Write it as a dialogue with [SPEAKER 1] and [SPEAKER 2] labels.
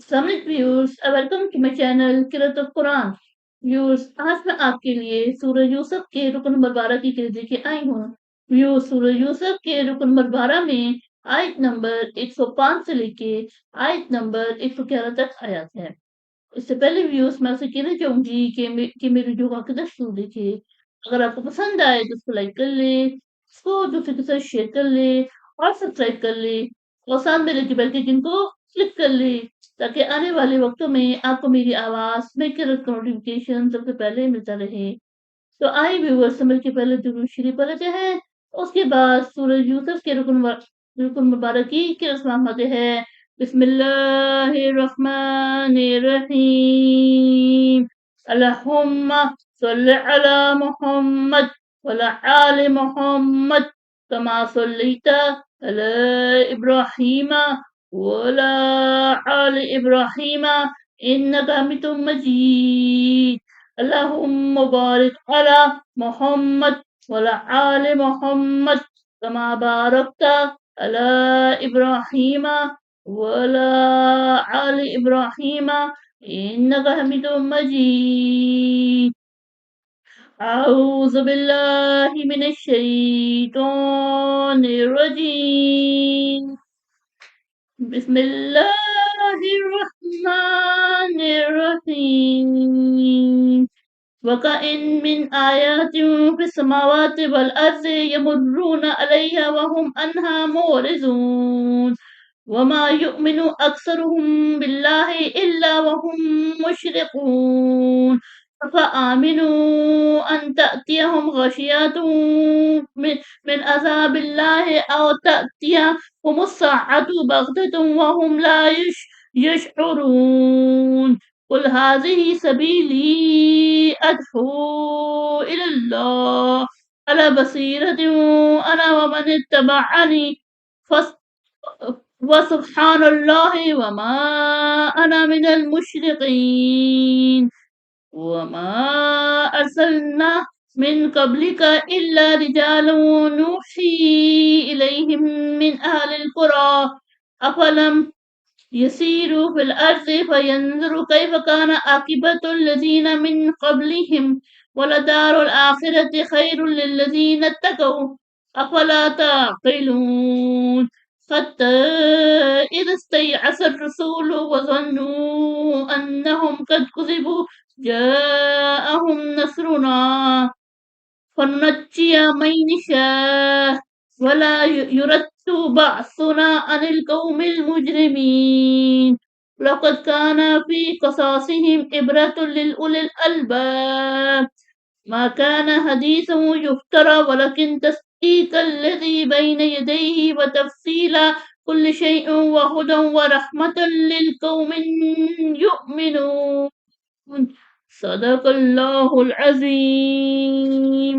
[SPEAKER 1] Assalamualaikum viewers, welcome to my channel Kirat of Quran. Viewers आज मैं आपके लिए सूरह यूसुफ के रुकन नंबर 12 की किरत लेके आई हूँ। व्यूअर्स सूरह यूसुफ के रुकन नंबर 12 में आयत नंबर 105 से लेके आयत नंबर 111 तक आयत है। इससे पहले व्यूअर्स मैं आपसे कहना चाहूंगी कि मेरी वीडियो को आखिर तक जरूर देखे। अगर आपको पसंद आए तो उसको लाइक कर ले, इसको दूसरे के साथ शेयर कर ले और सब्सक्राइब कर ले और साथ में लगे बेल के आइकन को क्लिक कर ले ताकि आने वाले वक्तों में आपको मेरी आवाज में नोटिफिकेशन सबसे पहले मिलता रहे। तो आइए व्यूअर्स समझ के पहले दुरूद शरीफ पढ़ लेते हैं, उसके बाद सूरह यूसुफ के रुकन मुबारक की रस्म आते हैं। बिस्मिल्लाहिर्रहमानिर्रहीम। अल्लाहुम्मा सल्लि अला मुहम्मद वअला आलि मुहम्मद कमा सल्लैता अला इब्राहीम वअला आलि इब्राहीम इन्नका हमीदुम मजीद। अल्लाहुम्मा बारिक अला मुहम्मद वअला आलि मुहम्मद कमा बारकता अला इब्राहीम वअला आलि इब्राहीम इन्नका हमीदुम मजीद। अऊज़ु बिल्लाहि मिनश शैतानिर रजीम। बिस्मिल्लाहिर्रहमानिर्रहीम। वकअइन मिन आयातिन फिस समावाति वल अर्ज़ि यमुर्रूना अलैहा वहुम अन्हा मुअरिज़ून। वमा युमिनु अक्सरुहुम बिल्लाहि इल्ला वहुम मुशरिकून। अफआमिनु अन तअतियहुम गशियतुन मिन अज़ाबिल्लाहि औ तअतियहुमुस्साअतु बग़ततन वहुम ला यशउरून। कुल हाज़िही सबीली अद'ू इलल्लाह अला बसीरतिन अना व मन इत्तबअनी वसुब्हानल्लाहि वमा अना मिनल मुशरिकीन। वमा अरसलना मिन क़ब्लिका इल्ला रिजालन नूही इलैहिम मिन अहलिल क़ुरा अफ़लम यसीरू फिल अर्ज़ि फ़यंज़ुरू कैफ़ कान आक़िबतुल लज़ीना मिन क़ब्लिहिम वलदारुल आख़िरति ख़ैरुल लिल्लज़ीना इत्तक़ौ अफ़ला तअक़िलून। हत्ता इज़ इस्तयअसर रसूलु वज़न्नू अन्नहुम क़द कुज़िबू जाअहुम नस्रुना फनुनज्जिय मन नशाअ वला युरद्दु बअसुना अनिल क़ौमिल मुजरिमीन। लक़द कान फ़ी क़सासिहिम इब्रतुन लिउलिल अलबाब मा कान हदीसन युफ्तरा वलकिन तस्दीक़ल्लज़ी बैन यदैहि व तफ़सीला कुल्लि शैइन व हुदन व रहमतन लिक़ौमिन युमिनून। सदक़ल्लाहुल अज़ीम।